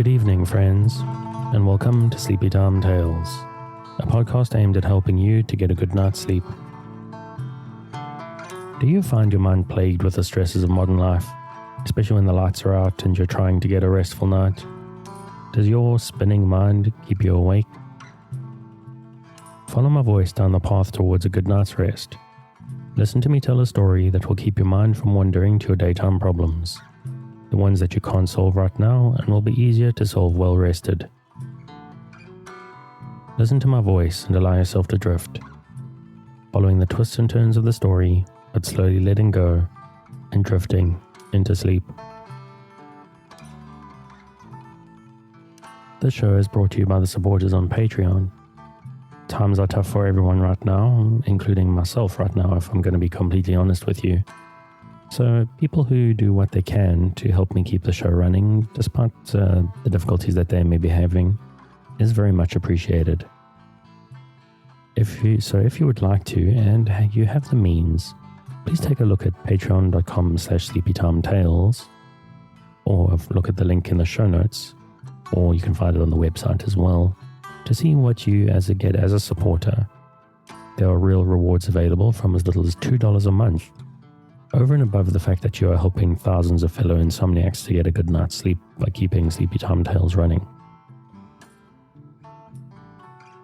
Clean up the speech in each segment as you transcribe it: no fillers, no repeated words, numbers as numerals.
Good evening, friends, and welcome to Sleepy Time Tales, a podcast aimed at helping you to get a good night's sleep. Do you find your mind plagued with the stresses of modern life, especially when the lights are out and you're trying to get a restful night? Does your spinning mind keep you awake? Follow my voice down the path towards a good night's rest. Listen to me tell a story that will keep your mind from wandering to your daytime problems. The ones that you can't solve right now and will be easier to solve well rested. Listen to my voice and allow yourself to drift, following the twists and turns of the story, but slowly letting go and drifting into sleep. This show is brought to you by the supporters on Patreon. Times are tough for everyone right now, including myself right now, if I'm going to be completely honest with you. So people who do what they can to help me keep the show running, despite the difficulties that they may be having, is very much appreciated. If you would like to, and you have the means, please take a look at patreon.com/sleepytimetales, or look at the link in the show notes, or you can find it on the website as well, to see what you get as a supporter. There are real rewards available from as little as $2 a month, over and above the fact that you are helping thousands of fellow insomniacs to get a good night's sleep by keeping Sleepy Time Tales running.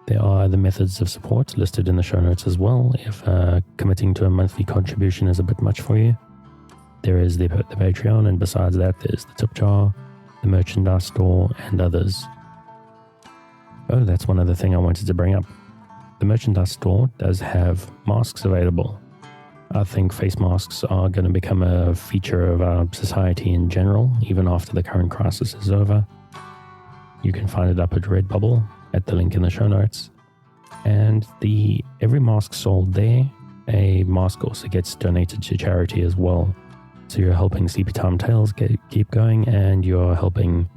There are other methods of support listed in the show notes as well, if committing to a monthly contribution is a bit much for you. There is the Patreon, and besides that there's the tip jar, the merchandise store, and others. Oh, that's one other thing I wanted to bring up. The merchandise store does have masks available. I think face masks are going to become a feature of our society in general, even after the current crisis is over. You can find it up at Redbubble, at the link in the show notes. And every mask sold there, a mask also gets donated to charity as well. So you're helping Sleepy Time Tales keep going, and you're helping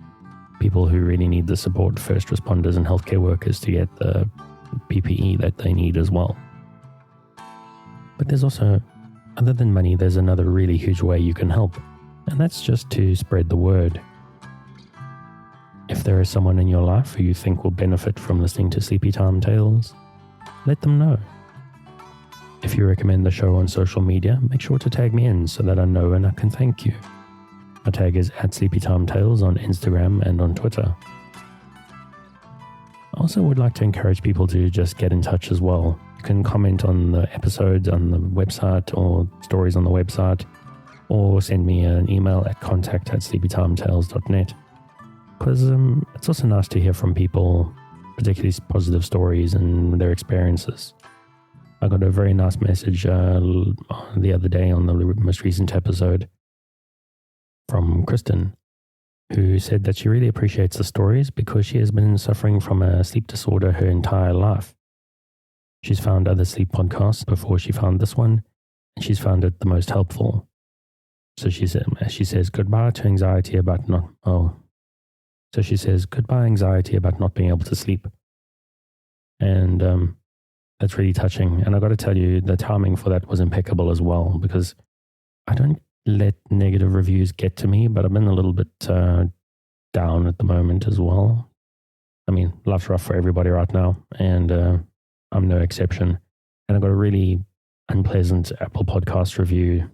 people who really need the support, first responders and healthcare workers, to get the PPE that they need as well. But there's also, other than money, there's another really huge way you can help, and that's just to spread the word. If there is someone in your life who you think will benefit from listening to Sleepy Time Tales, let them know. If you recommend the show on social media, make sure to tag me in so that I know and I can thank you. My tag is @SleepyTimeTales on Instagram and on Twitter. I also would like to encourage people to just get in touch as well. You can comment on the episodes on the website, or stories on the website, or send me an email at contact@sleepytimetales.net. Because it's also nice to hear from people, particularly positive stories and their experiences. I got a very nice message the other day on the most recent episode from Kristen, who said that she really appreciates the stories because she has been suffering from a sleep disorder her entire life. She's found other sleep podcasts before she found this one, and she's found it the most helpful. So she says goodbye to anxiety about not being able to sleep. And that's really touching. And I got to tell you, the timing for that was impeccable as well, because I don't let negative reviews get to me, but I've been a little bit down at the moment as well. I mean, life's rough for everybody right now, and I'm no exception. And I got a really unpleasant Apple Podcast review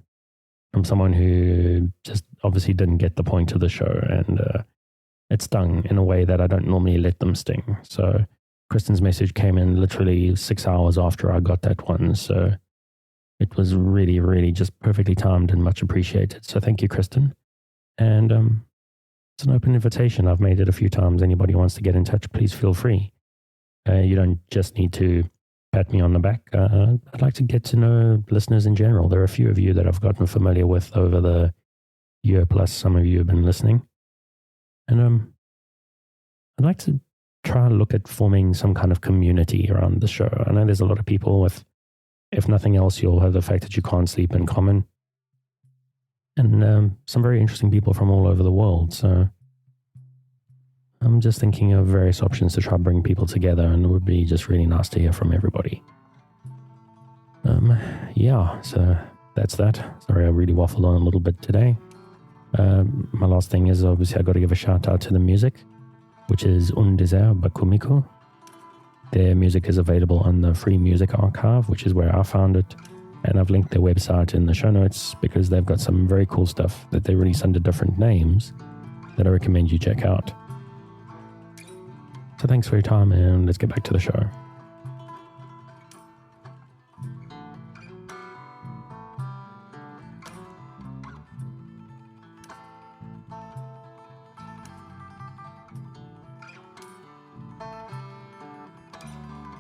from someone who just obviously didn't get the point of the show, and it stung in a way that I don't normally let them sting. So Kristen's message came in literally 6 hours after I got that one, so it was really, really just perfectly timed and much appreciated. So thank you, Kristen. And it's an open invitation. I've made it a few times. Anybody who wants to get in touch, please feel free. You don't just need to pat me on the back. I'd like to get to know listeners in general. There are a few of you that I've gotten familiar with over the year, plus some of you have been listening. And I'd like to try to look at forming some kind of community around the show. I know there's a lot of people with, if nothing else, you'll have the fact that you can't sleep in common. And some very interesting people from all over the world. So I'm just thinking of various options to try to bring people together, and it would be just really nice to hear from everybody. So that's that. Sorry, I really waffled on a little bit today. My last thing is, obviously, I got to give a shout out to the music. which is Un Desire by Kumiko. Their music is available on the Free Music Archive, which is where I found it. And I've linked their website in the show notes because they've got some very cool stuff that they release under different names that I recommend you check out. So thanks for your time, and let's get back to the show.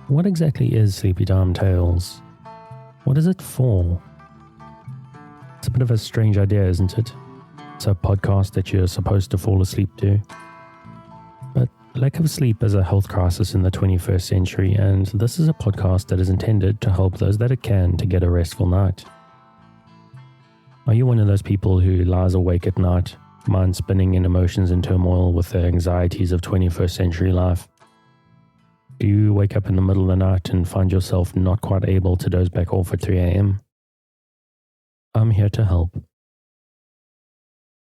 What exactly is Sleepy Time Tales? What is it for? It's a bit of a strange idea, isn't it? It's a podcast that you're supposed to fall asleep to. But lack of sleep is a health crisis in the 21st century, and this is a podcast that is intended to help those that it can to get a restful night. Are you one of those people who lies awake at night, mind spinning in emotions and turmoil with the anxieties of 21st century life? Do you wake up in the middle of the night and find yourself not quite able to doze back off at 3 a.m.? I'm here to help.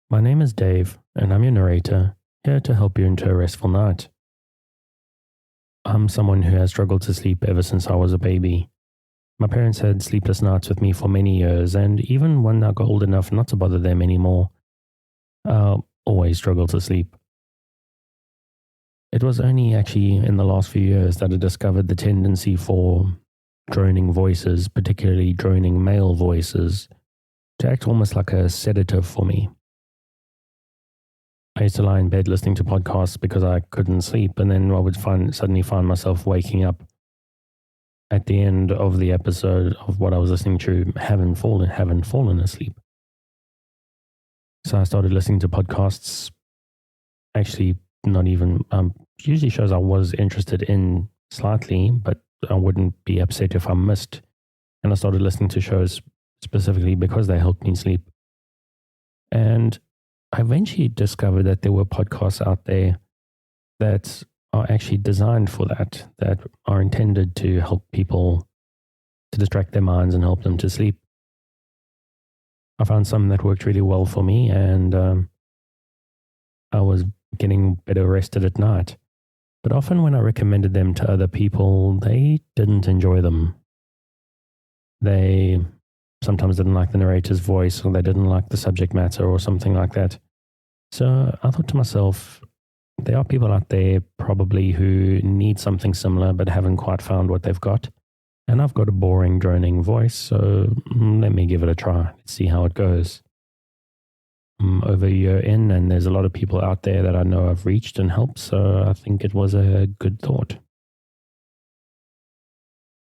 My name is Dave, and I'm your narrator, here to help you into a restful night. I'm someone who has struggled to sleep ever since I was a baby. My parents had sleepless nights with me for many years, and even when I got old enough not to bother them anymore, I always struggled to sleep. It was only actually in the last few years that I discovered the tendency for droning voices, particularly droning male voices, to act almost like a sedative for me. I used to lie in bed listening to podcasts because I couldn't sleep, and then I would suddenly find myself waking up at the end of the episode of what I was listening to, having fallen asleep. So I started listening to podcasts, actually not even, usually shows I was interested in slightly, but I wouldn't be upset if I missed. And I started listening to shows specifically because they helped me sleep. And I eventually discovered that there were podcasts out there that are actually designed for that are intended to help people to distract their minds and help them to sleep. I found some that worked really well for me, and I was getting better rested at night. But often when I recommended them to other people, they didn't enjoy them. They sometimes didn't like the narrator's voice, or they didn't like the subject matter or something like that. So I thought to myself, there are people out there probably who need something similar but haven't quite found what they've got. And I've got a boring, droning voice, so let me give it a try. Let's see how it goes. Over a year in, and there's a lot of people out there that I know I've reached and helped, so I think it was a good thought.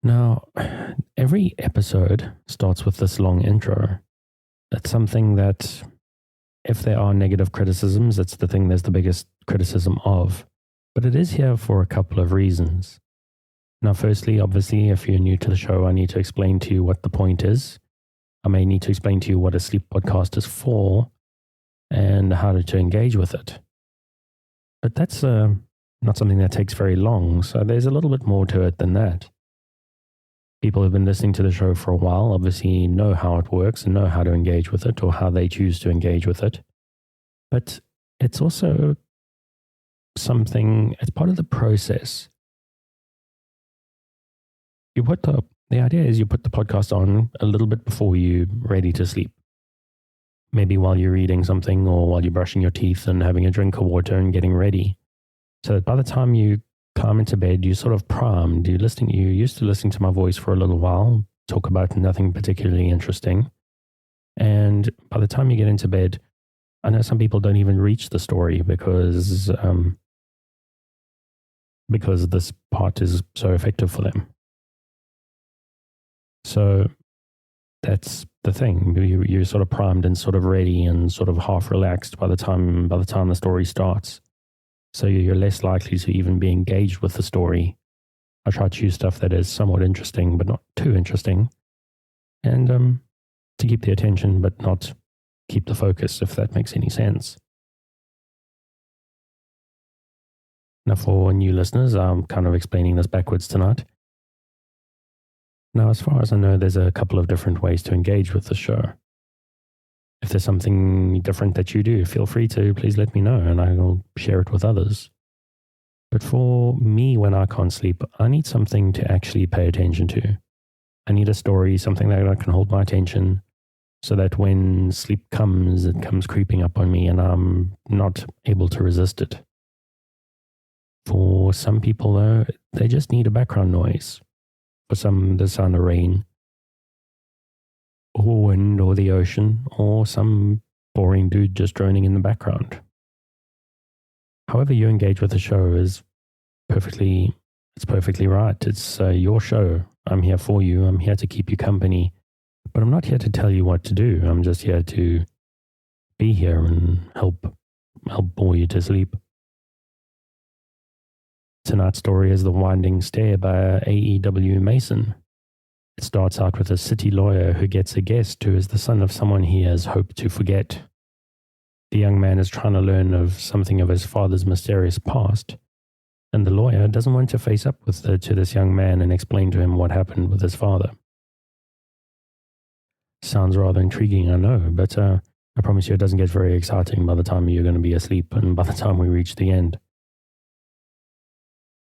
Now, every episode starts with this long intro. That's something that, if there are negative criticisms, it's the thing there's the biggest criticism of. But it is here for a couple of reasons. Now, firstly, obviously, if you're new to the show, I need to explain to you what the point is. I may need to explain to you what a sleep podcast is for, and how to engage with it. But that's not something that takes very long, so there's a little bit more to it than that. People who've been listening to the show for a while obviously know how it works and know how to engage with it, or how they choose to engage with it. But it's also it's part of the process. The idea is you put the podcast on a little bit before you're ready to sleep. Maybe while you're reading something, or while you're brushing your teeth and having a drink of water and getting ready. So that by the time you climb into bed, you're sort of primed. You're used to listening to my voice for a little while, talk about nothing particularly interesting. And by the time you get into bed, I know some people don't even reach the story because this part is so effective for them. So that's the thing. You're sort of primed and sort of ready and sort of half relaxed by the time the story starts. So you're less likely to even be engaged with the story. I try to choose stuff that is somewhat interesting, but not too interesting. And to keep the attention, but not keep the focus, if that makes any sense. Now, for new listeners, I'm kind of explaining this backwards tonight. Now, as far as I know, there's a couple of different ways to engage with the show. If there's something different that you do, feel free to please let me know, and I will share it with others. But for me, when I can't sleep, I need something to actually pay attention to. I need a story, something that I can hold my attention, so that when sleep comes, it comes creeping up on me and I'm not able to resist it. For some people, though, they just need a background noise. For some, the sound of rain, or wind, or the ocean, or some boring dude just droning in the background. However you engage with the show is perfectly right. It's your show. I'm here for you. I'm here to keep you company. But I'm not here to tell you what to do. I'm just here to be here and help bore you to sleep. Tonight's story is The Winding Stair by A.E.W. Mason. It starts out with a city lawyer who gets a guest who is the son of someone he has hoped to forget. The young man is trying to learn of something of his father's mysterious past, and the lawyer doesn't want to face up to this young man and explain to him what happened with his father. Sounds rather intriguing, I know, but I promise you it doesn't get very exciting by the time you're going to be asleep and by the time we reach the end.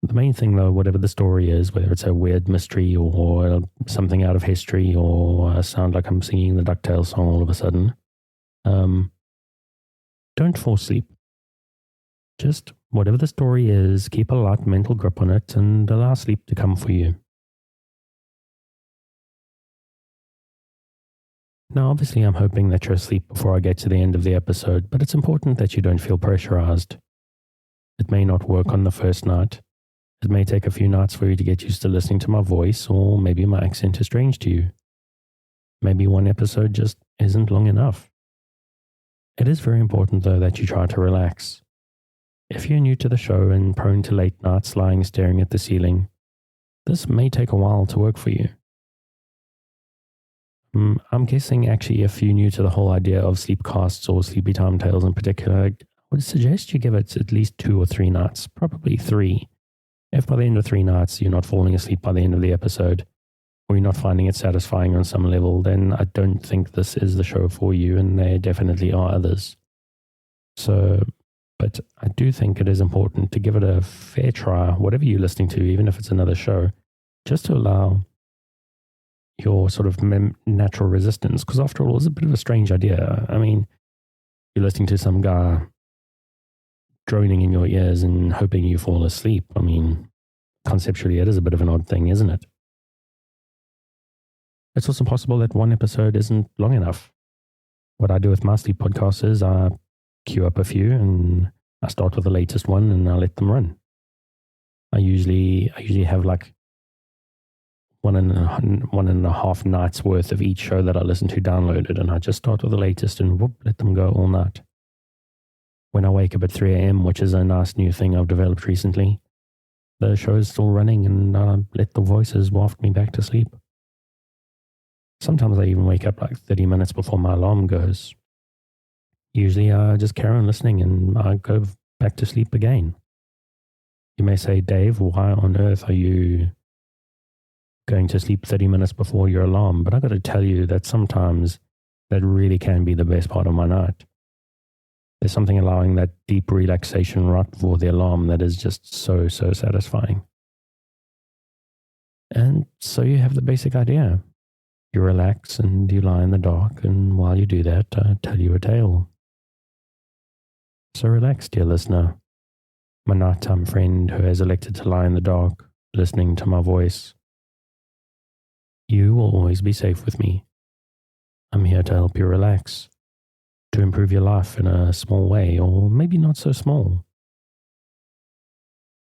The main thing, though, whatever the story is, whether it's a weird mystery or something out of history or sound like I'm singing the DuckTales song all of a sudden, don't fall asleep. Just whatever the story is, keep a light mental grip on it and allow sleep to come for you. Now, obviously, I'm hoping that you're asleep before I get to the end of the episode, but it's important that you don't feel pressurized. It may not work on the first night. It may take a few nights for you to get used to listening to my voice, or maybe my accent is strange to you. Maybe one episode just isn't long enough. It is very important, though, that you try to relax. If you're new to the show and prone to late nights lying staring at the ceiling, this may take a while to work for you. I'm guessing, actually, if you're new to the whole idea of sleepcasts or sleepy time tales in particular, I would suggest you give it at least 2 or 3 nights, probably 3. If by the end of 3 nights you're not falling asleep by the end of the episode, or you're not finding it satisfying on some level, then I don't think this is the show for you, and there definitely are others. But I do think it is important to give it a fair try, whatever you're listening to, even if it's another show, just to allow your sort of natural resistance, because after all, it's a bit of a strange idea. I mean, you're listening to some guy droning in your ears and hoping you fall asleep. I mean, conceptually, it is a bit of an odd thing, isn't it? It's also possible that one episode isn't long enough. What I do with my sleep podcasts is I queue up a few and I start with the latest one and I let them run. I usually have like one and a half nights worth of each show that I listen to downloaded, and I just start with the latest and let them go all night. When I wake up at 3 a.m., which is a nice new thing I've developed recently, the show is still running and I let the voices waft me back to sleep. Sometimes I even wake up like 30 minutes before my alarm goes. Usually I just carry on listening and I go back to sleep again. You may say, Dave, why on earth are you going to sleep 30 minutes before your alarm? But I got to tell you that sometimes that really can be the best part of my night. There's something allowing that deep relaxation right before the alarm that is just so satisfying. And so you have the basic idea. You relax and you lie in the dark, and while you do that, I tell you a tale. So relax, dear listener, my nighttime friend who has elected to lie in the dark, listening to my voice. You will always be safe with me. I'm here to help you relax, to improve your life in a small way, or maybe not so small.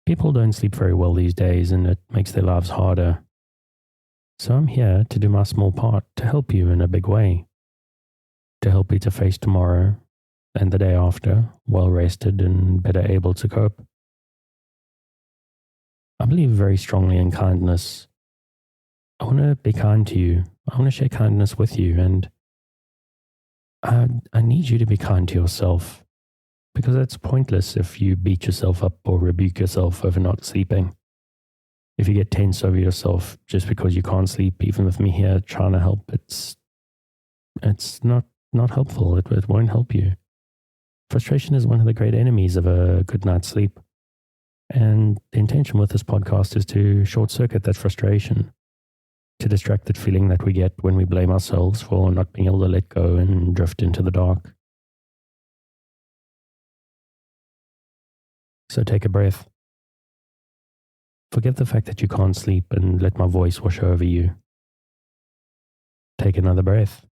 People don't sleep very well these days, and it makes their lives harder. So I'm here to do my small part to help you in a big way, to help you to face tomorrow and the day after, well rested and better able to cope. I believe very strongly in kindness. I want to be kind to you. I want to share kindness with you, and I need you to be kind to yourself, because it's pointless if you beat yourself up or rebuke yourself over not sleeping. If you get tense over yourself just because you can't sleep, even with me here trying to help, it's not helpful. It won't help you. Frustration is one of the great enemies of a good night's sleep. And the intention with this podcast is to short circuit that frustration, to distract that feeling that we get when we blame ourselves for not being able to let go and drift into the dark. So take a breath. Forget the fact that you can't sleep and let my voice wash over you. Take another breath.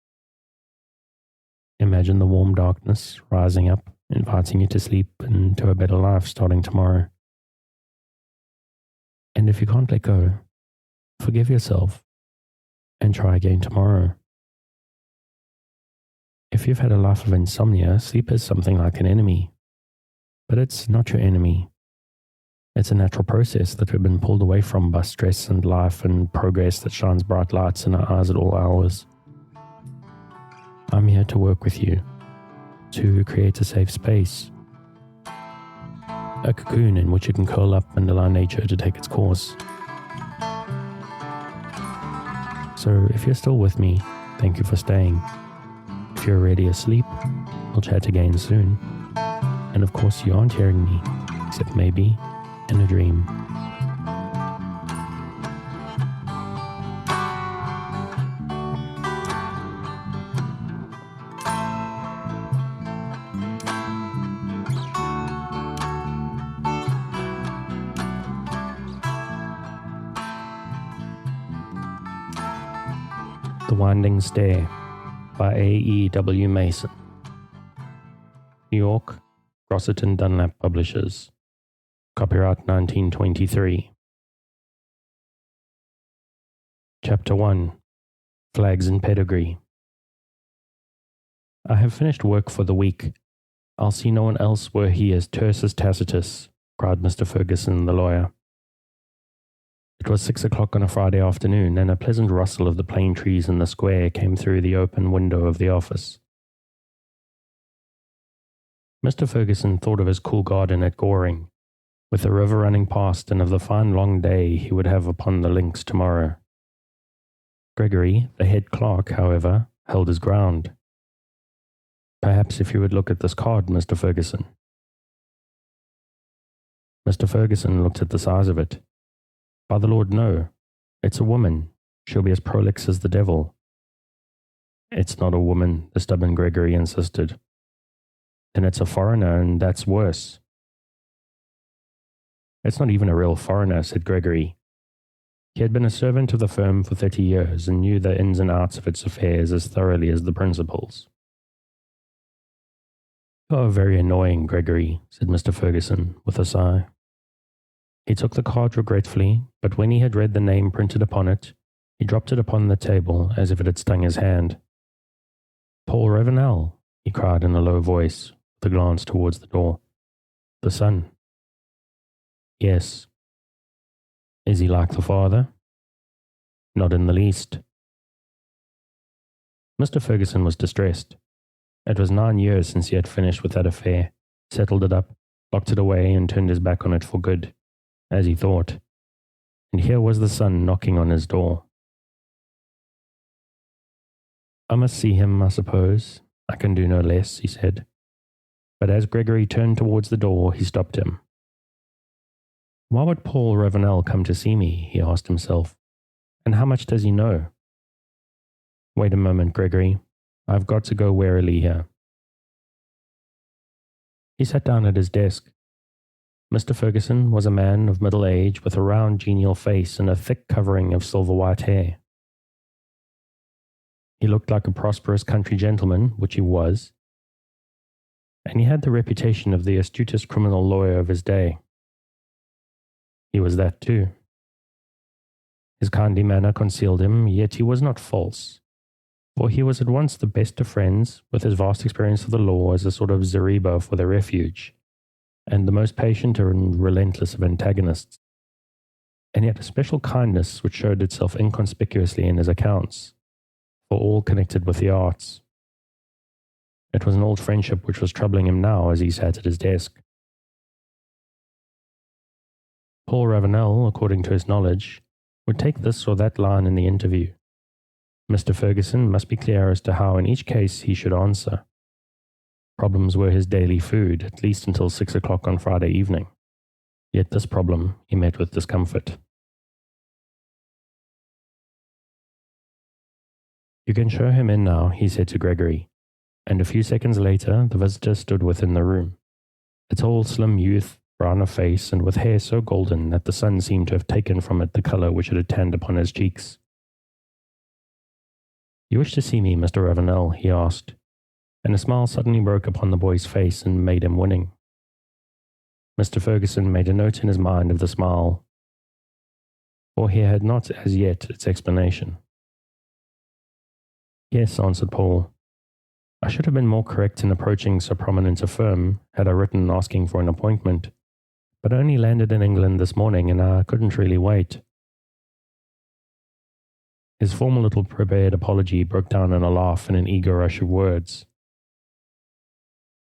Imagine the warm darkness rising up, inviting you to sleep and to a better life starting tomorrow. And if you can't let go, forgive yourself and try again tomorrow. If you've had a life of insomnia, sleep is something like an enemy. But it's not your enemy. It's a natural process that we've been pulled away from by stress and life and progress that shines bright lights in our eyes at all hours. I'm here to work with you, to create a safe space, a cocoon in which you can curl up and allow nature to take its course. So if you're still with me, thank you for staying. If you're already asleep, we'll chat again soon. And of course you aren't hearing me, except maybe in a dream. The Winding Stair by A.E.W. Mason. New York, Grosseton Dunlap Publishers. Copyright 1923. Chapter 1. Flags and Pedigree. I have finished work for the week. I'll see no one else were he as terse as Tacitus, cried Mr. Ferguson, the lawyer. It was 6 o'clock on a Friday afternoon, and a pleasant rustle of the plane trees in the square came through the open window of the office. Mr. Ferguson thought of his cool garden at Goring, with the river running past, and of the fine long day he would have upon the links tomorrow. Gregory, the head clerk, however, held his ground. Perhaps if you would look at this card, Mr. Ferguson. Mr. Ferguson looked at the size of it. By the Lord, no. It's a woman. She'll be as prolix as the devil. It's not a woman, the stubborn Gregory insisted. Then it's a foreigner, and that's worse. It's not even a real foreigner, said Gregory. He had been a servant of the firm for 30 years and knew the ins and outs of its affairs as thoroughly as the principals. Oh, very annoying, Gregory, said Mr. Ferguson, with a sigh. He took the card regretfully, but when he had read the name printed upon it, he dropped it upon the table as if it had stung his hand. Paul Ravenel, he cried in a low voice, with a glance towards the door. The son. Yes. Is he like the father? Not in the least. Mr. Ferguson was distressed. It was 9 years since he had finished with that affair, settled it up, locked it away, and turned his back on it for good, as he thought. And here was the son knocking on his door. I must see him, I suppose. I can do no less, he said. But as Gregory turned towards the door, he stopped him. Why would Paul Ravenel come to see me, he asked himself. And how much does he know? Wait a moment, Gregory. I've got to go warily here. He sat down at his desk. Mr. Ferguson was a man of middle age with a round, genial face and a thick covering of silver-white hair. He looked like a prosperous country gentleman, which he was, and he had the reputation of the astutest criminal lawyer of his day. He was that too. His kindly manner concealed him, yet he was not false, for he was at once the best of friends, with his vast experience of the law as a sort of Zareba for the refuge, and the most patient and relentless of antagonists, and yet a special kindness which showed itself inconspicuously in his accounts, for all connected with the arts. It was an old friendship which was troubling him now as he sat at his desk. Paul Ravenel, according to his knowledge, would take this or that line in the interview. Mr. Ferguson must be clear as to how in each case he should answer. Problems were his daily food, at least until 6 o'clock on Friday evening. Yet this problem he met with discomfort. "You can show him in now," he said to Gregory, and a few seconds later the visitor stood within the room. A tall, slim youth, brown of face, and with hair so golden that the sun seemed to have taken from it the colour which it had tanned upon his cheeks. "You wish to see me, Mr. Ravenel?" he asked, and a smile suddenly broke upon the boy's face and made him winning. Mr. Ferguson made a note in his mind of the smile, for he had not as yet its explanation. "Yes," answered Paul. "I should have been more correct in approaching so prominent a firm had I written asking for an appointment, but I only landed in England this morning and I couldn't really wait." His formal little prepared apology broke down in a laugh and an eager rush of words.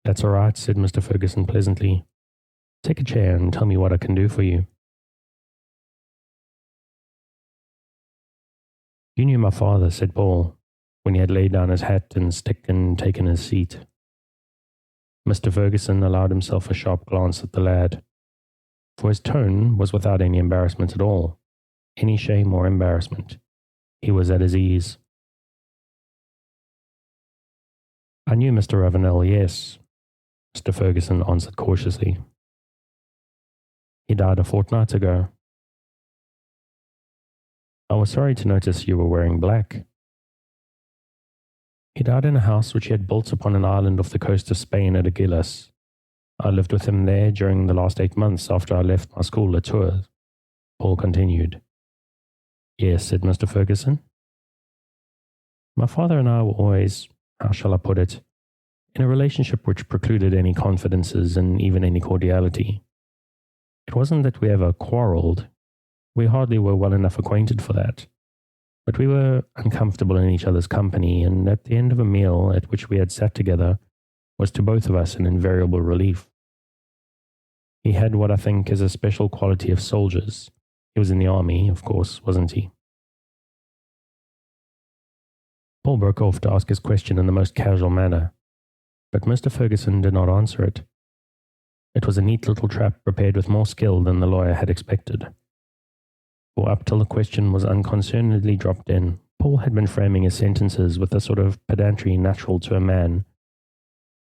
"That's all right," said Mr. Ferguson pleasantly. "Take a chair and tell me what I can do for you." "You knew my father," said Paul, when he had laid down his hat and stick and taken his seat. Mr. Ferguson allowed himself a sharp glance at the lad, for his tone was without any embarrassment at all, any shame or embarrassment. He was at his ease. "I knew Mr. Ravenel, yes," Mr. Ferguson answered cautiously. "He died a fortnight ago." "I was sorry to notice you were wearing black." "He died in a house which he had built upon an island off the coast of Spain at Aguilas. I lived with him there during the last 8 months after I left my school at Tours," Paul continued. "Yes," said Mr. Ferguson. "My father and I were always, how shall I put it, in a relationship which precluded any confidences and even any cordiality. It wasn't that we ever quarrelled. We hardly were well enough acquainted for that. But we were uncomfortable in each other's company, and at the end of a meal at which we had sat together was to both of us an invariable relief. He had what I think is a special quality of soldiers. He was in the army, of course, wasn't he?" Paul broke off to ask his question in the most casual manner, but Mr. Ferguson did not answer it. It was a neat little trap prepared with more skill than the lawyer had expected. For up till the question was unconcernedly dropped in, Paul had been framing his sentences with a sort of pedantry natural to a man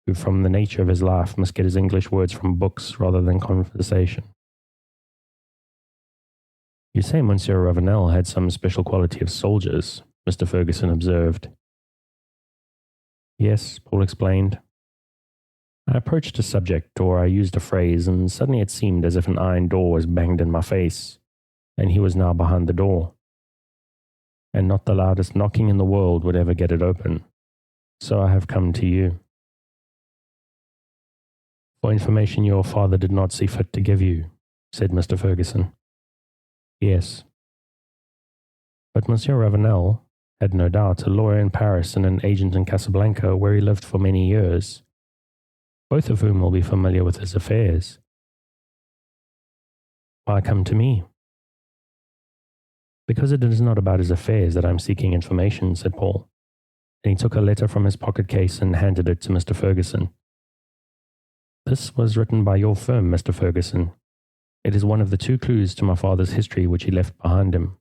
who from the nature of his life must get his English words from books rather than conversation. "You say Monsieur Ravenel had some special quality of soldiers," Mr. Ferguson observed. "Yes," Paul explained. "I approached a subject, or I used a phrase, and suddenly it seemed as if an iron door was banged in my face, and he was now behind the door. And not the loudest knocking in the world would ever get it open. So I have come to you. For information your father did not see fit to give you," said Mr. Ferguson. "Yes." But Monsieur Ravenel had no doubt a lawyer in Paris and an agent in Casablanca where he lived for many years, both of whom will be familiar with his affairs. "Why come to me?" "Because it is not about his affairs that I am seeking information," said Paul, and he took a letter from his pocket case and handed it to Mr. Ferguson. "This was written by your firm, Mr. Ferguson. It is one of the 2 clues to my father's history which he left behind him.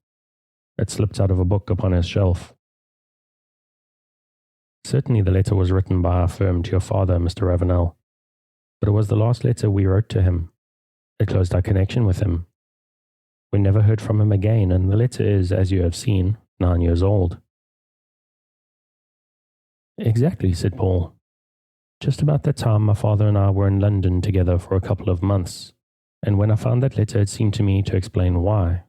It slipped out of a book upon his shelf." "Certainly the letter was written by our firm to your father, Mr. Ravenel, but it was the last letter we wrote to him. It closed our connection with him. We never heard from him again, and the letter is, as you have seen, 9 years old." "Exactly," said Paul. "Just about that time my father and I were in London together for a couple of months, and when I found that letter it seemed to me to explain why.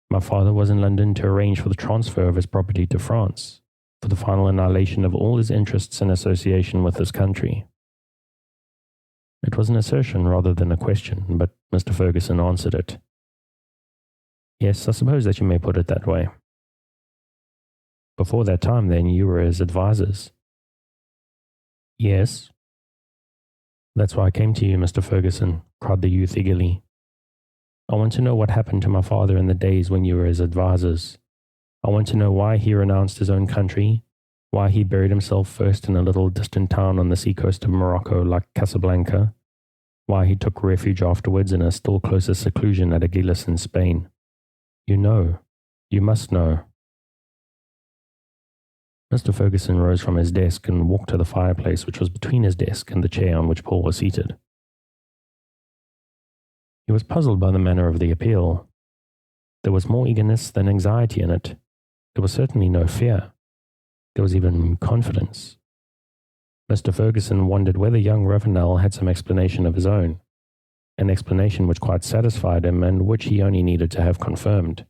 My father was in London to arrange for the transfer of his property to France, for the final annihilation of all his interests in association with this country." It was an assertion rather than a question, but Mr. Ferguson answered it. "Yes, I suppose that you may put it that way." "Before that time, then, you were his advisers?" "Yes." "That's why I came to you, Mr. Ferguson," cried the youth eagerly. "I want to know what happened to my father in the days when you were his advisers. I want to know why he renounced his own country, why he buried himself first in a little distant town on the seacoast of Morocco like Casablanca, why he took refuge afterwards in a still closer seclusion at Aguilas in Spain. You know. You must know. Mr. Ferguson rose from his desk and walked to the fireplace, which was between his desk and the chair on which Paul was seated. He was puzzled by the manner of the appeal. There was more eagerness than anxiety in it. There was certainly no fear. There was even confidence. Mr. Ferguson wondered whether young Ravenel had some explanation of his own, an explanation which quite satisfied him and which he only needed to have confirmed.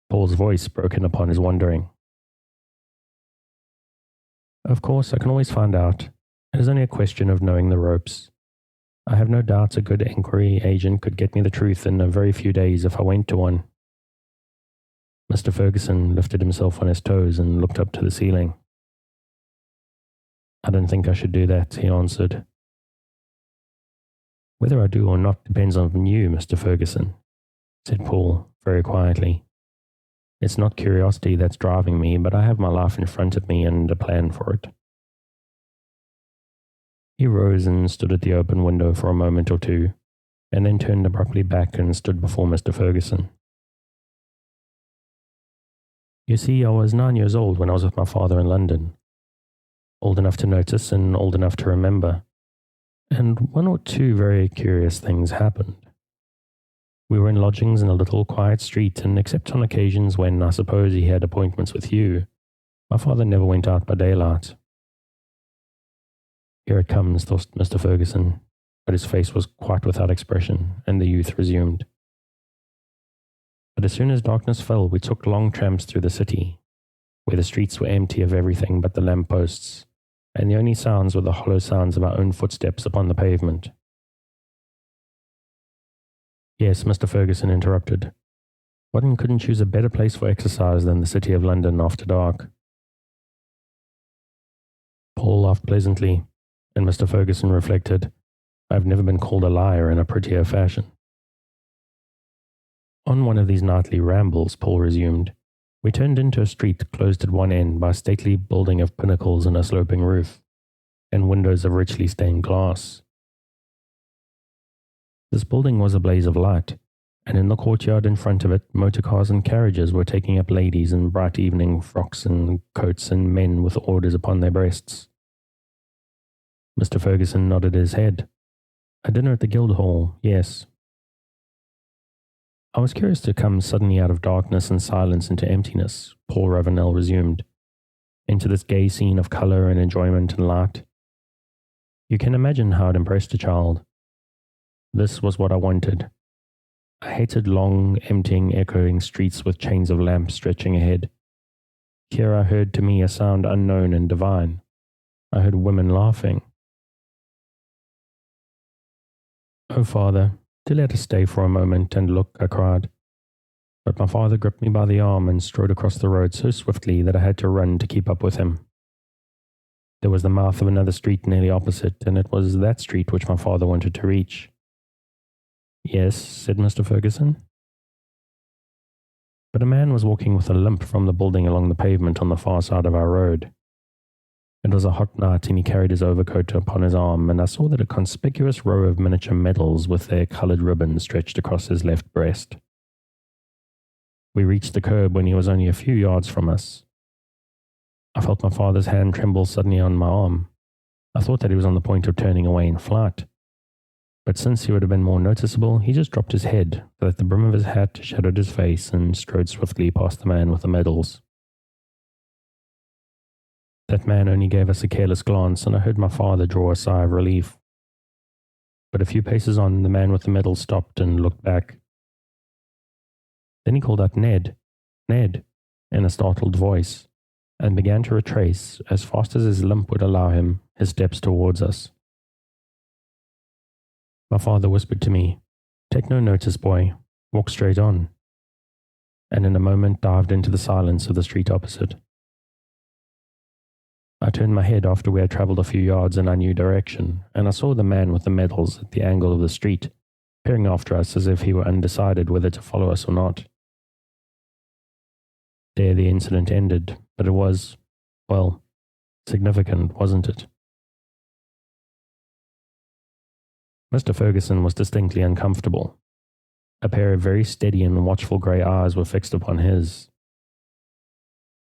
Paul's voice broke in upon his wondering. Of course, I can always find out. It is only a question of knowing the ropes. I have no doubt a good inquiry agent could get me the truth in a very few days if I went to one. Mr. Ferguson lifted himself on his toes and looked up to the ceiling. I don't think I should do that, he answered. Whether I do or not depends on you, Mr. Ferguson, said Paul very quietly. It's not curiosity that's driving me, but I have my life in front of me and a plan for it. He rose and stood at the open window for a moment or two, and then turned abruptly back and stood before Mr. Ferguson. You see, I was 9 years old when I was with my father in London. Old enough to notice and old enough to remember. And one or two very curious things happened. We were in lodgings in a little quiet street, and except on occasions when I suppose he had appointments with you, my father never went out by daylight. Here it comes, thought Mr. Ferguson, but his face was quite without expression, and the youth resumed. But as soon as darkness fell, we took long tramps through the city, where the streets were empty of everything but the lamp-posts, and the only sounds were the hollow sounds of our own footsteps upon the pavement. Yes, Mr. Ferguson interrupted. One couldn't choose a better place for exercise than the city of London after dark. Paul laughed pleasantly, and Mr. Ferguson reflected, I've never been called a liar in a prettier fashion. On one of these nightly rambles, Paul resumed, we turned into a street closed at one end by a stately building of pinnacles and a sloping roof, and windows of richly stained glass. This building was a blaze of light, and in the courtyard in front of it, motor cars and carriages were taking up ladies in bright evening frocks and coats and men with orders upon their breasts. Mr. Ferguson nodded his head. A dinner at the Guildhall, yes. I was curious to come suddenly out of darkness and silence into emptiness, Paul Ravenel resumed, into this gay scene of colour and enjoyment and light. You can imagine how it impressed a child. This was what I wanted. I hated long, emptying, echoing streets with chains of lamps stretching ahead. Here I heard to me a sound unknown and divine. I heard women laughing. Oh, Father, do let us stay for a moment and look, I cried. But my father gripped me by the arm and strode across the road so swiftly that I had to run to keep up with him. There was the mouth of another street nearly opposite, and it was that street which my father wanted to reach. Yes, said Mr. Ferguson. But a man was walking with a limp from the building along the pavement on the far side of our road. It was a hot night, and he carried his overcoat upon his arm, and I saw that a conspicuous row of miniature medals with their coloured ribbons stretched across his left breast. We reached the curb when he was only a few yards from us. I felt my father's hand tremble suddenly on my arm. I thought that he was on the point of turning away in flight. But since he would have been more noticeable, he just dropped his head so that the brim of his hat shadowed his face and strode swiftly past the man with the medals. That man only gave us a careless glance, and I heard my father draw a sigh of relief. But a few paces on, the man with the medals stopped and looked back. Then he called out, Ned, Ned, in a startled voice, and began to retrace, as fast as his limp would allow him, his steps towards us. My father whispered to me, Take no notice, boy. Walk straight on. And in a moment dived into the silence of the street opposite. I turned my head after we had travelled a few yards in our new direction, and I saw the man with the medals at the angle of the street, peering after us as if he were undecided whether to follow us or not. There the incident ended, but it was, well, significant, wasn't it? Mr. Ferguson was distinctly uncomfortable. A pair of very steady and watchful grey eyes were fixed upon his.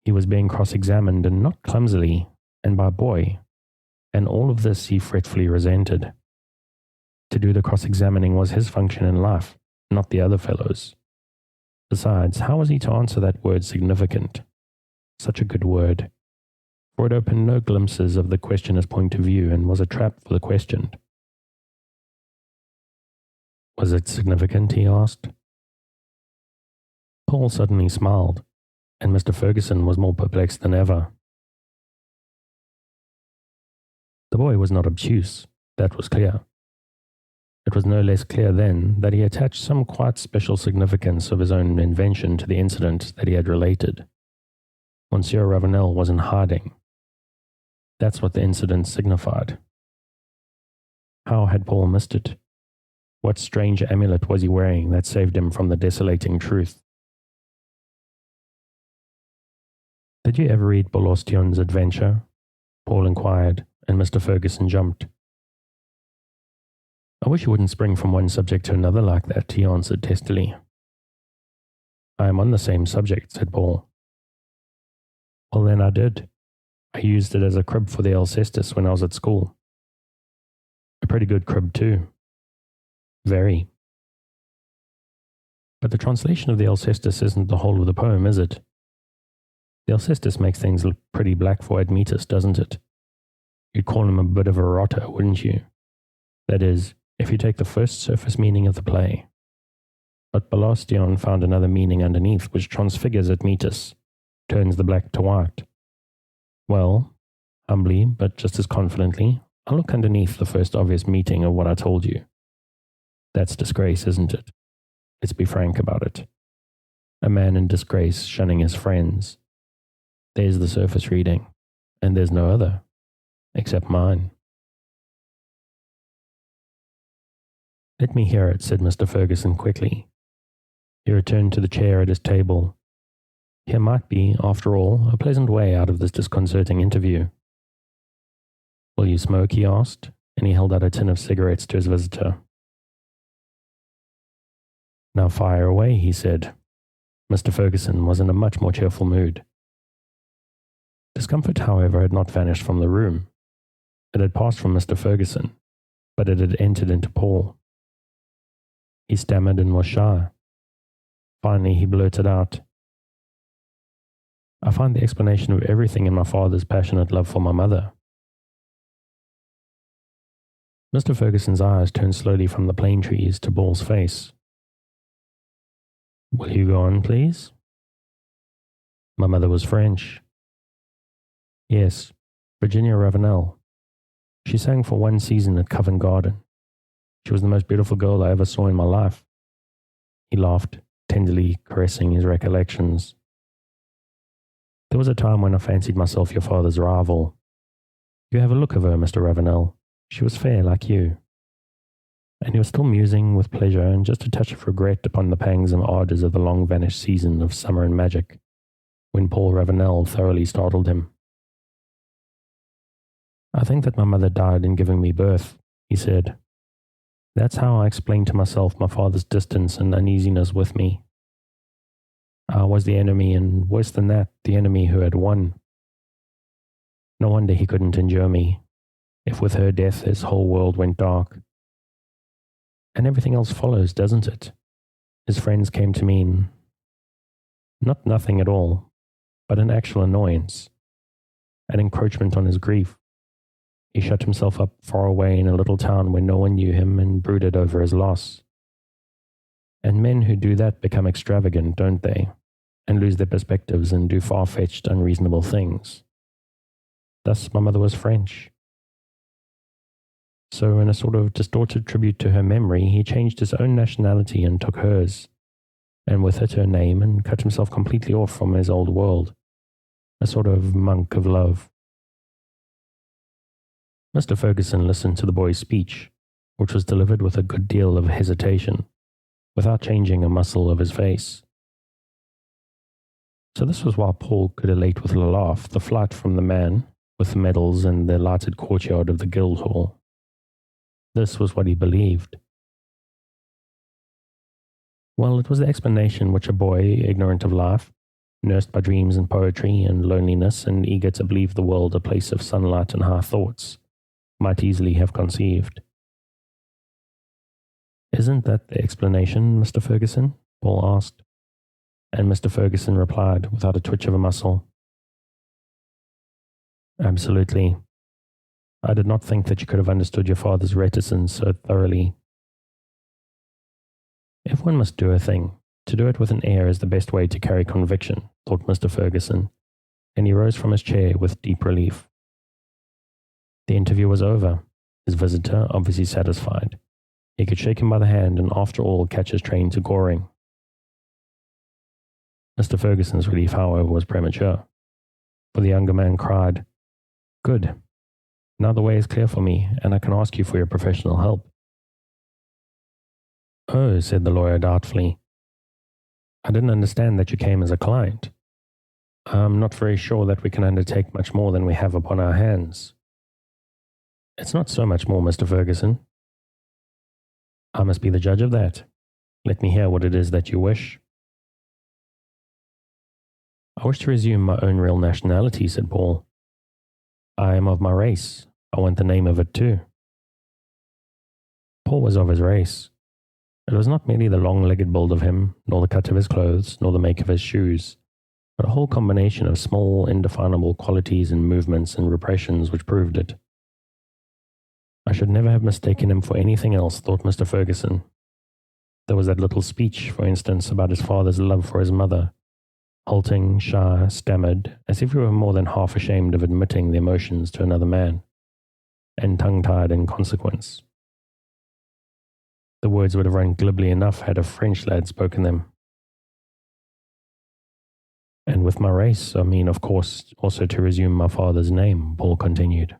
He was being cross-examined, and not clumsily, and by a boy, and all of this he fretfully resented. To do the cross-examining was his function in life, not the other fellow's. Besides, how was he to answer that word significant? Such a good word, for it opened no glimpses of the questioner's point of view and was a trap for the questioned. Was it significant, he asked. Paul suddenly smiled, and Mr. Ferguson was more perplexed than ever. The boy was not obtuse, that was clear. It was no less clear then that he attached some quite special significance of his own invention to the incident that he had related. Monsieur Ravenel was in hiding. That's what the incident signified. How had Paul missed it? What strange amulet was he wearing that saved him from the desolating truth? Did you ever read Bolostion's Adventure? Paul inquired, and Mr. Ferguson jumped. I wish you wouldn't spring from one subject to another like that, he answered testily. I am on the same subject, said Paul. Well, then I did. I used it as a crib for the Alcestis when I was at school. A pretty good crib, too. Very. But the translation of the Alcestis isn't the whole of the poem, is it? The Alcestis makes things look pretty black for Admetus, doesn't it? You'd call him a bit of a rotter, wouldn't you? That is, if you take the first surface meaning of the play. But Bolostion found another meaning underneath which transfigures Admetus, turns the black to white. Well, humbly, but just as confidently, I'll look underneath the first obvious meaning of what I told you. That's disgrace, isn't it? Let's be frank about it. A man in disgrace shunning his friends. There's the surface reading, and there's no other, except mine. Let me hear it, said Mr. Ferguson quickly. He returned to the chair at his table. Here might be, after all, a pleasant way out of this disconcerting interview. Will you smoke? He asked, and he held out a tin of cigarettes to his visitor. Now fire away, he said. Mr. Ferguson was in a much more cheerful mood. Discomfort, however, had not vanished from the room. It had passed from Mr. Ferguson, but it had entered into Paul. He stammered and was shy. Finally, he blurted out, I find the explanation of everything in my father's passionate love for my mother. Mr. Ferguson's eyes turned slowly from the plane trees to Paul's face. Will you go on, please? My mother was French. Yes, Virginia Ravenel. She sang for one season at Covent Garden. She was the most beautiful girl I ever saw in my life. He laughed, tenderly caressing his recollections. There was a time when I fancied myself your father's rival. You have a look of her, Mr. Ravenel. She was fair like you. And he was still musing with pleasure and just a touch of regret upon the pangs and ardours of the long-vanished season of summer and magic, when Paul Ravenel thoroughly startled him. I think that my mother died in giving me birth, he said. That's how I explained to myself my father's distance and uneasiness with me. I was the enemy, and worse than that, the enemy who had won. No wonder he couldn't endure me, if with her death his whole world went dark. And everything else follows, doesn't it? His friends came to mean not nothing at all, but an actual annoyance, an encroachment on his grief. He shut himself up far away in a little town where no one knew him and brooded over his loss. And men who do that become extravagant, don't they? And lose their perspectives and do far-fetched, unreasonable things. Thus my mother was French. So in a sort of distorted tribute to her memory, he changed his own nationality and took hers, and with it her name, and cut himself completely off from his old world, a sort of monk of love. Mr. Ferguson listened to the boy's speech, which was delivered with a good deal of hesitation, without changing a muscle of his face. So this was why Paul could elate with a laugh the flight from the man with the medals and the lighted courtyard of the Guildhall. This was what he believed. Well, it was the explanation which a boy, ignorant of life, nursed by dreams and poetry and loneliness and eager to believe the world a place of sunlight and high thoughts, might easily have conceived. "Isn't that the explanation, Mr. Ferguson?" Paul asked. And Mr. Ferguson replied without a twitch of a muscle, "Absolutely. I did not think that you could have understood your father's reticence so thoroughly. If one must do a thing, to do it with an air is the best way to carry conviction," thought Mr. Ferguson, and he rose from his chair with deep relief. The interview was over, his visitor obviously satisfied. He could shake him by the hand and after all catch his train to Goring. Mr. Ferguson's relief, however, was premature, for the younger man cried, "Good. Now the way is clear for me, and I can ask you for your professional help." "Oh," said the lawyer doubtfully. "I didn't understand that you came as a client. I'm not very sure that we can undertake much more than we have upon our hands." "It's not so much more, Mr. Ferguson." "I must be the judge of that. Let me hear what it is that you wish." "I wish to resume my own real nationality," said Paul. "I am of my race. I want the name of it too." Paul was of his race. It was not merely the long-legged build of him, nor the cut of his clothes, nor the make of his shoes, but a whole combination of small, indefinable qualities and movements and repressions which proved it. I should never have mistaken him for anything else, thought Mr. Ferguson. There was that little speech, for instance, about his father's love for his mother, halting, shy, stammered, as if he were more than half ashamed of admitting the emotions to another man, and tongue-tied in consequence. The words would have run glibly enough had a French lad spoken them. "And with my race, I mean, of course, also to resume my father's name," Paul continued.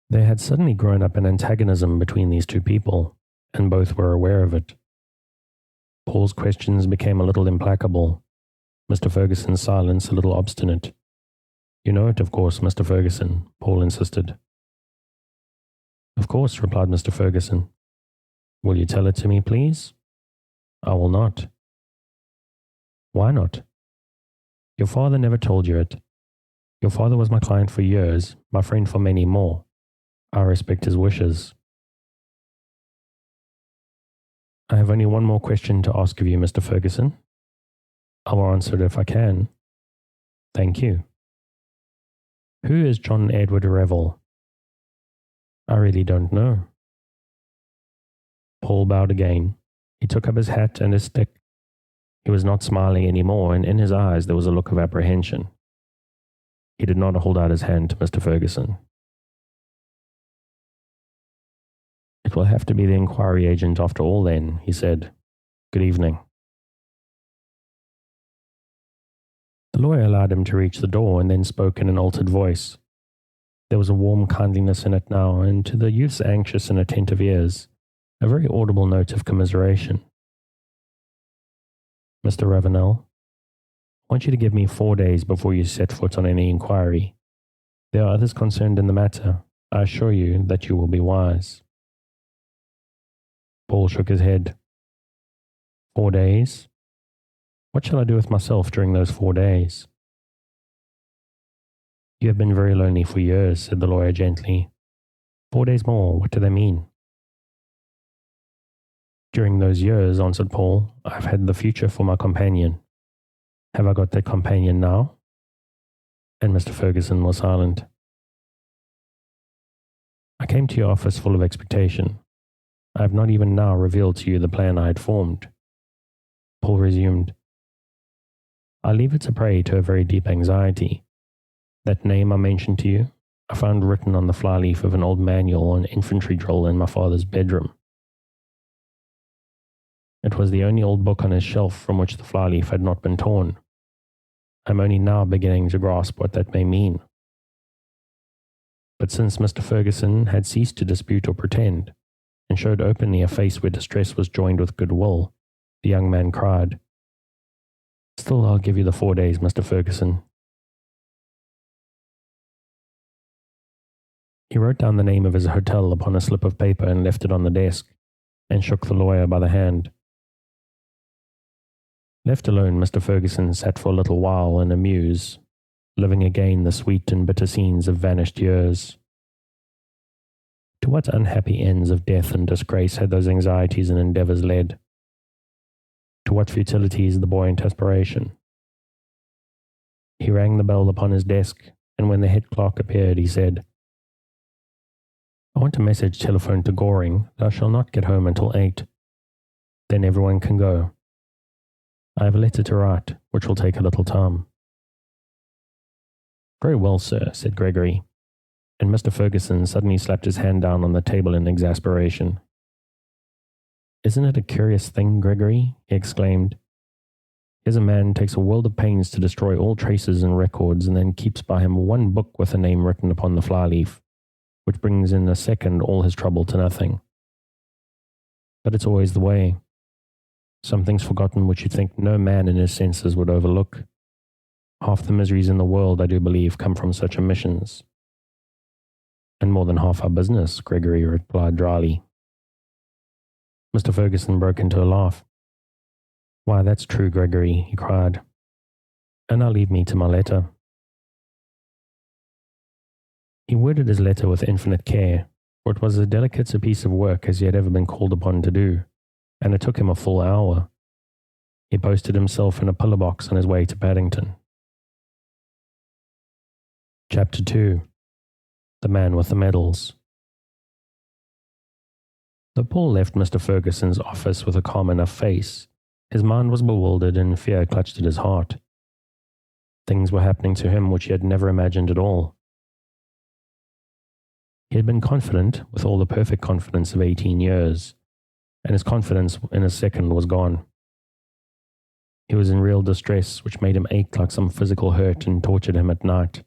There had suddenly grown up an antagonism between these two people, and both were aware of it. Paul's questions became a little implacable, Mr. Ferguson's silence a little obstinate. "You know it, of course, Mr. Ferguson," Paul insisted. "Of course," replied Mr. Ferguson. "Will you tell it to me, please?" "I will not." "Why not?" "Your father never told you it. Your father was my client for years, my friend for many more. I respect his wishes." "I have only one more question to ask of you, Mr. Ferguson. I will answer it if I can." "Thank you." "Who is John Edward Revel?" "I really don't know." Paul bowed again. He took up his hat and his stick. He was not smiling any more, and in his eyes there was a look of apprehension. He did not hold out his hand to Mr. Ferguson. "It will have to be the inquiry agent after all then," he said. "Good evening." The lawyer allowed him to reach the door and then spoke in an altered voice. There was a warm kindliness in it now, and to the youth's anxious and attentive ears, a very audible note of commiseration. "Mr. Ravenel, I want you to give me 4 days before you set foot on any inquiry. There are others concerned in the matter. I assure you that you will be wise." Paul shook his head. 4 days? What shall I do with myself during those 4 days? "You have been very lonely for years," said the lawyer gently. 4 days more, what do they mean? "During those years," answered Paul, "I have had the future for my companion. Have I got that companion now?" And Mr. Ferguson was silent. "I came to your office full of expectation. I have not even now revealed to you the plan I had formed." Paul resumed. "I leave it a prey to a very deep anxiety. That name I mentioned to you, I found written on the flyleaf of an old manual on infantry drill in my father's bedroom. It was the only old book on his shelf from which the flyleaf had not been torn. I am only now beginning to grasp what that may mean." But since Mr. Ferguson had ceased to dispute or pretend, and showed openly a face where distress was joined with goodwill, the young man cried, "Still, I'll give you the 4 days, Mr. Ferguson." He wrote down the name of his hotel upon a slip of paper and left it on the desk, and shook the lawyer by the hand. Left alone, Mr. Ferguson sat for a little while in a muse, living again the sweet and bitter scenes of vanished years. To what unhappy ends of death and disgrace had those anxieties and endeavours led? To what futilities the buoyant aspiration? He rang the bell upon his desk, and when the head clerk appeared, he said, "I want a message telephoned to Goring that I shall not get home until 8. Then everyone can go. I have a letter to write, which will take a little time." "Very well, sir," said Gregory, and Mr. Ferguson suddenly slapped his hand down on the table in exasperation. "Isn't it a curious thing, Gregory?" he exclaimed. "Here's a man takes a world of pains to destroy all traces and records, and then keeps by him one book with a name written upon the flyleaf, which brings in a second all his trouble to nothing. But it's always the way. Something's forgotten which you'd think no man in his senses would overlook. Half the miseries in the world, I do believe, come from such omissions." "And more than half our business," Gregory replied dryly. Mr. Ferguson broke into a laugh. "Why, that's true, Gregory," he cried. "And now leave me to my letter." He worded his letter with infinite care, for it was as delicate a piece of work as he had ever been called upon to do, and it took him a full hour. He posted himself in a pillar box on his way to Paddington. Chapter 2. The Man with the Medals. Though Paul left Mr. Ferguson's office with a calm enough face, his mind was bewildered and fear clutched at his heart. Things were happening to him which he had never imagined at all. He had been confident with all the perfect confidence of 18 years, and his confidence in a second was gone. He was in real distress, which made him ache like some physical hurt and tortured him at night,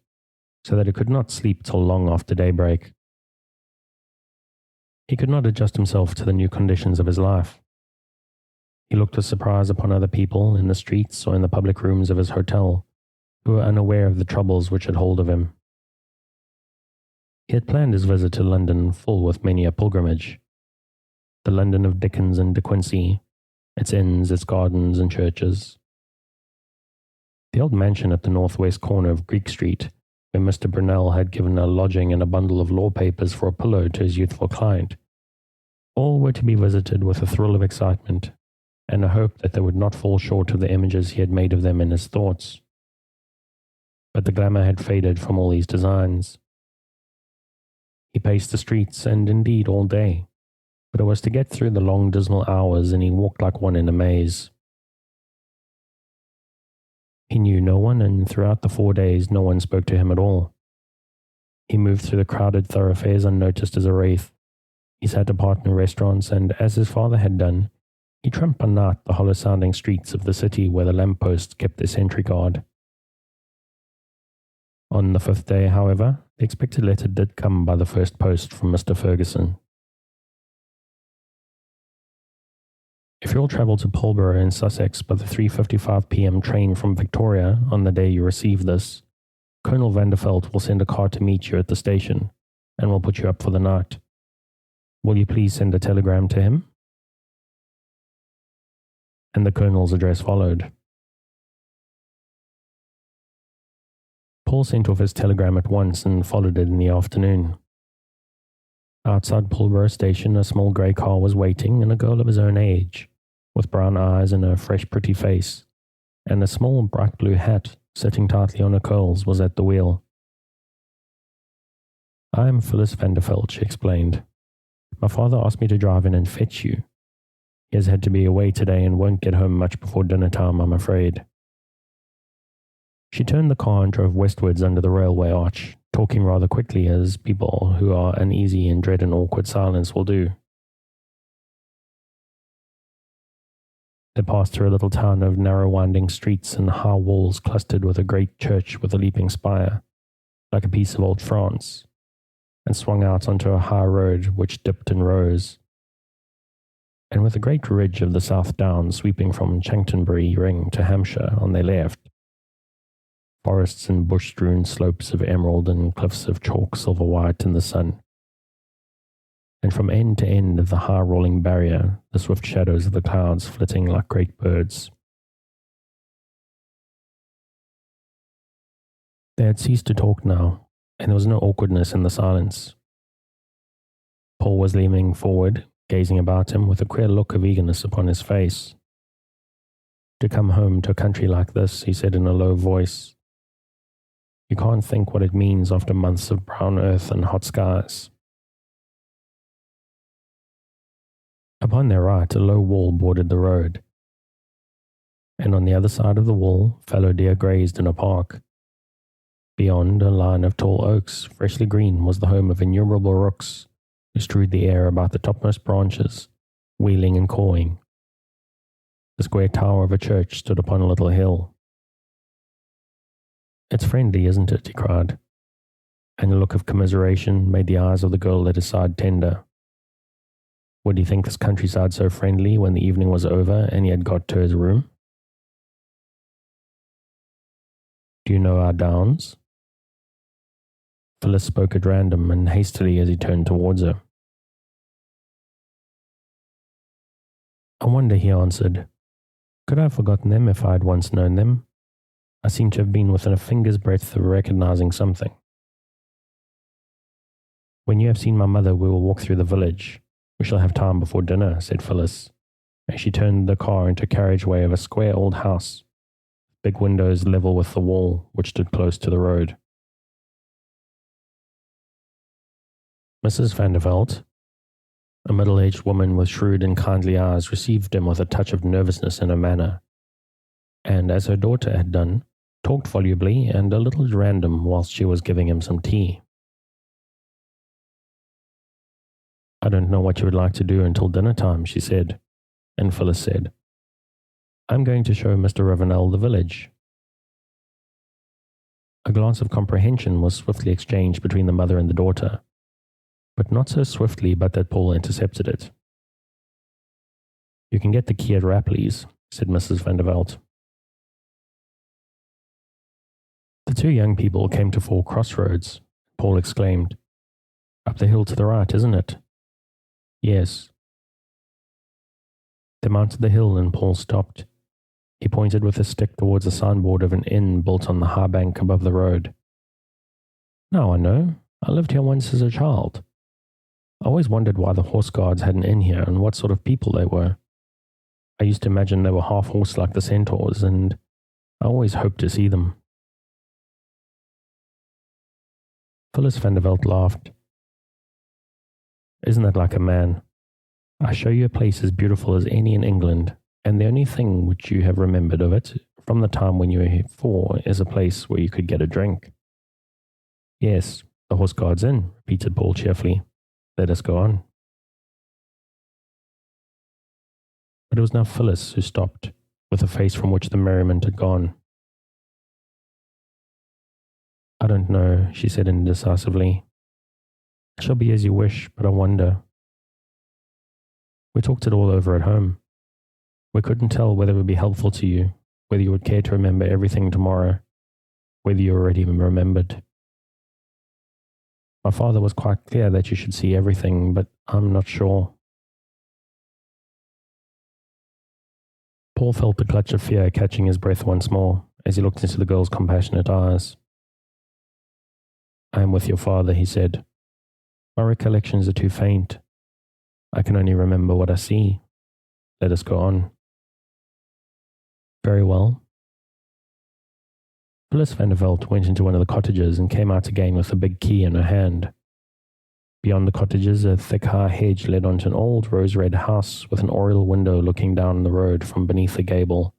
so that he could not sleep till long after daybreak. He could not adjust himself to the new conditions of his life. He looked with surprise upon other people in the streets or in the public rooms of his hotel, who were unaware of the troubles which had hold of him. He had planned his visit to London full with many a pilgrimage. The London of Dickens and De Quincey, its inns, its gardens and churches. The old mansion at the northwest corner of Greek Street, where Mr. Brunel had given a lodging and a bundle of law papers for a pillow to his youthful client. All were to be visited with a thrill of excitement, and a hope that they would not fall short of the images he had made of them in his thoughts. But the glamour had faded from all these designs. He paced the streets, and indeed all day, but it was to get through the long dismal hours, and he walked like one in a maze. He knew no one, and throughout the 4 days no one spoke to him at all. He moved through the crowded thoroughfares unnoticed as a wraith. He sat apart in restaurants, and, as his father had done, he tramped by night the hollow-sounding streets of the city where the lamp-posts kept their sentry guard. On the 5th day, however, the expected letter did come by the first post from Mr. Ferguson. If you'll travel to Pulborough in Sussex by the 3:55 p.m. train from Victoria on the day you receive this, Colonel Vanderveld will send a car to meet you at the station, and will put you up for the night. Will you please send a telegram to him? And the Colonel's address followed. Paul sent off his telegram at once and followed it in the afternoon. Outside Pulborough Station, a small grey car was waiting, and a girl of his own age, with brown eyes and a fresh pretty face, and a small bright blue hat sitting tightly on her curls, was at the wheel. "I am Phyllis Vanderveld," she explained. "My father asked me to drive in and fetch you. He has had to be away today and won't get home much before dinner time, I'm afraid." She turned the car and drove westwards under the railway arch, talking rather quickly, as people who are uneasy and dread an awkward silence will do. They passed through a little town of narrow winding streets and high walls clustered with a great church with a leaping spire, like a piece of old France, and swung out onto a high road which dipped and rose, and with a great ridge of the South Downs sweeping from Chanctonbury Ring to Hampshire on their left. forests and bush-strewn slopes of emerald and cliffs of chalk silver white in the sun. And from end to end of the high rolling barrier, the swift shadows of the clouds flitting like great birds. They had ceased to talk now, and there was no awkwardness in the silence. Paul was leaning forward, gazing about him with a queer look of eagerness upon his face. To come home to a country like this, he said in a low voice. You can't think what it means after months of brown earth and hot skies. Upon their right, a low wall bordered the road, and on the other side of the wall, fallow deer grazed in a park. Beyond, a line of tall oaks, freshly green, was the home of innumerable rooks, who strewed the air about the topmost branches, wheeling and cawing. The square tower of a church stood upon a little hill. It's friendly, isn't it? He cried, and a look of commiseration made the eyes of the girl at his side tender. Would he think this countryside so friendly when the evening was over and he had got to his room? Do you know our downs? Phyllis spoke at random and hastily as he turned towards her. I wonder, he answered. Could I have forgotten them if I had once known them? I seem to have been within a finger's breadth of recognizing something. When you have seen my mother, we will walk through the village. We shall have time before dinner, said Phyllis, as she turned the car into a carriageway of a square old house, big windows level with the wall, which stood close to the road. Mrs. Vanderveld, a middle-aged woman with shrewd and kindly eyes, received him with a touch of nervousness in her manner, and, as her daughter had done, talked volubly and a little at random whilst she was giving him some tea. I don't know what you would like to do until dinner time, she said, and Phyllis said, I'm going to show Mr. Ravenel the village. A glance of comprehension was swiftly exchanged between the mother and the daughter, but not so swiftly but that Paul intercepted it. You can get the key at Rapley's, said Mrs. Vanderveld. The two young people came to four crossroads. Paul exclaimed, Up the hill to the right, isn't it? Yes. They mounted the hill and Paul stopped. He pointed with his stick towards a signboard of an inn built on the high bank above the road. Now I know. I lived here once as a child. I always wondered why the horse guards had an inn here and what sort of people they were. I used to imagine they were half horse like the centaurs, and I always hoped to see them. Phyllis Vanderveld laughed. Isn't that like a man? I show you a place as beautiful as any in England, and the only thing which you have remembered of it from the time when you were here before is a place where you could get a drink. Yes, the Horse Guards Inn, repeated Paul cheerfully. Let us go on. But it was now Phyllis who stopped, with a face from which the merriment had gone. I don't know, she said indecisively. It shall be as you wish, but I wonder. We talked it all over at home. We couldn't tell whether it would be helpful to you, whether you would care to remember everything tomorrow, whether you already remembered. My father was quite clear that you should see everything, but I'm not sure. Paul felt the clutch of fear catching his breath once more as he looked into the girl's compassionate eyes. I am with your father, he said. My recollections are too faint. I can only remember what I see. Let us go on. Very well. Phyllis Vanderveld went into one of the cottages and came out again with a big key in her hand. Beyond the cottages, a thick high hedge led onto an old rose-red house with an oriel window looking down the road from beneath the gable,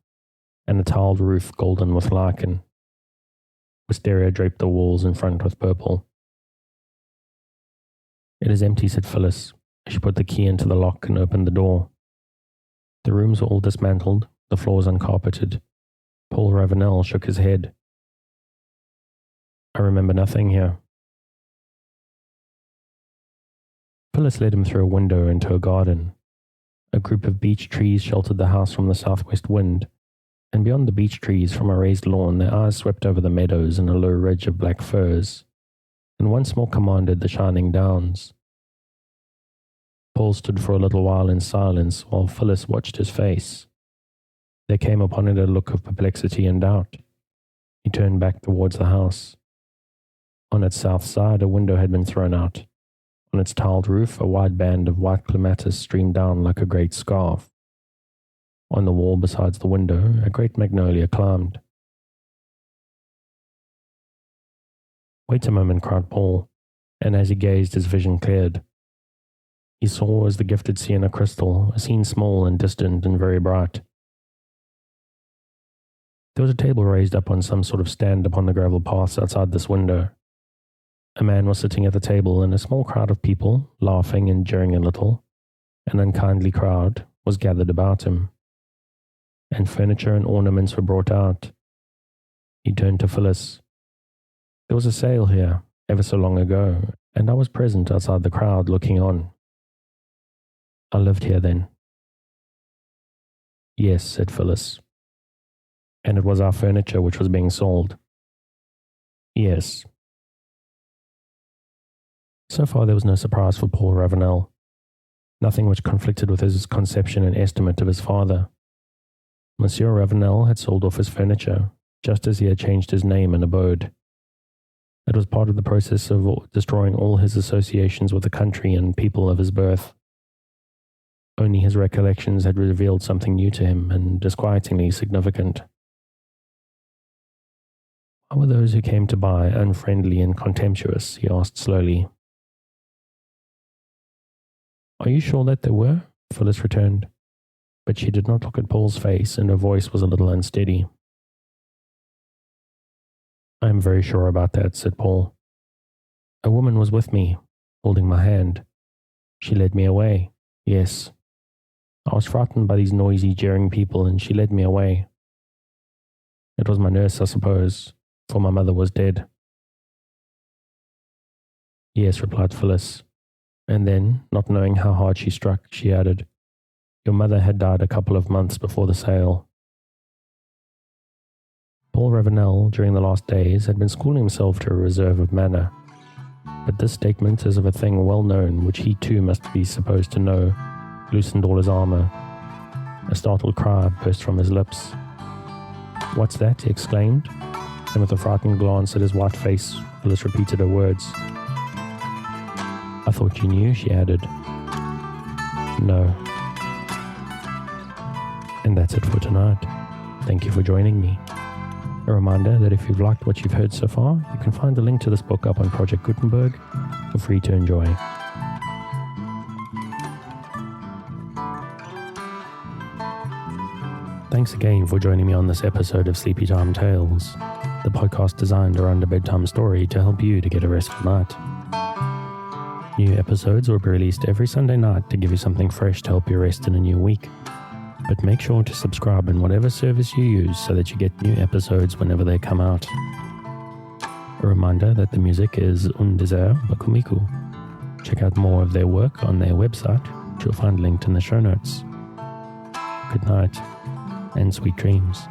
and a tiled roof golden with lichen. Wisteria draped the walls in front with purple. It is empty, said Phyllis. She put the key into the lock and opened the door. The rooms were all dismantled, the floors uncarpeted. Paul Ravenel shook his head. I remember nothing here. Phyllis led him through a window into a garden. A group of beech trees sheltered the house from the southwest wind, and beyond the beech trees from a raised lawn, their eyes swept over the meadows and a low ridge of black firs, and once more commanded the shining downs. Paul stood for a little while in silence while Phyllis watched his face. There came upon it a look of perplexity and doubt. He turned back towards the house. On its south side, a window had been thrown out. On its tiled roof, a wide band of white clematis streamed down like a great scarf. On the wall besides the window, a great magnolia climbed. "Wait a moment," cried Paul, and as he gazed, his vision cleared. He saw as the gifted see in a crystal, a scene small and distant and very bright. There was a table raised up on some sort of stand upon the gravel paths outside this window. A man was sitting at the table, and a small crowd of people, laughing and jeering a little, an unkindly crowd, was gathered about him. And furniture and ornaments were brought out. He turned to Phyllis. "There was a sale here, ever so long ago, and I was present outside the crowd looking on." "I lived here then." "Yes," said Phyllis. "And it was our furniture which was being sold." "Yes." So far there was no surprise for Paul Ravenel, nothing which conflicted with his conception and estimate of his father. Monsieur Ravenel had sold off his furniture, just as he had changed his name and abode. It was part of the process of destroying all his associations with the country and people of his birth. Only his recollections had revealed something new to him and disquietingly significant. Why were those who came to buy unfriendly and contemptuous? He asked slowly. "Are you sure that they were?" Phyllis returned, but she did not look at Paul's face, and her voice was a little unsteady. "I am very sure about that," said Paul. "A woman was with me, holding my hand. She led me away. Yes. I was frightened by these noisy, jeering people, and she led me away. It was my nurse, I suppose, for my mother was dead." "Yes," replied Phyllis. And then, not knowing how hard she struck, she added, "Your mother had died a couple of months before the sale." Paul Ravenel, during the last days, had been schooling himself to a reserve of manner. But this statement, as of a thing well known, which he too must be supposed to know, loosened all his armor. A startled cry burst from his lips. "What's that?" he exclaimed, and with a frightened glance at his white face, Phyllis repeated her words. "I thought you knew," she added. "No." And that's it for tonight. Thank you for joining me. A reminder that if you've liked what you've heard so far, you can find a link to this book up on Project Gutenberg for free to enjoy. Thanks again for joining me on this episode of Sleepy Time Tales, the podcast designed around a bedtime story to help you to get a restful night. New episodes will be released every Sunday night to give you something fresh to help you rest in a new week. But make sure to subscribe in whatever service you use so that you get new episodes whenever they come out. A reminder that the music is Un Désert by Kumiku. Check out more of their work on their website, which you'll find linked in the show notes. Good night and sweet dreams.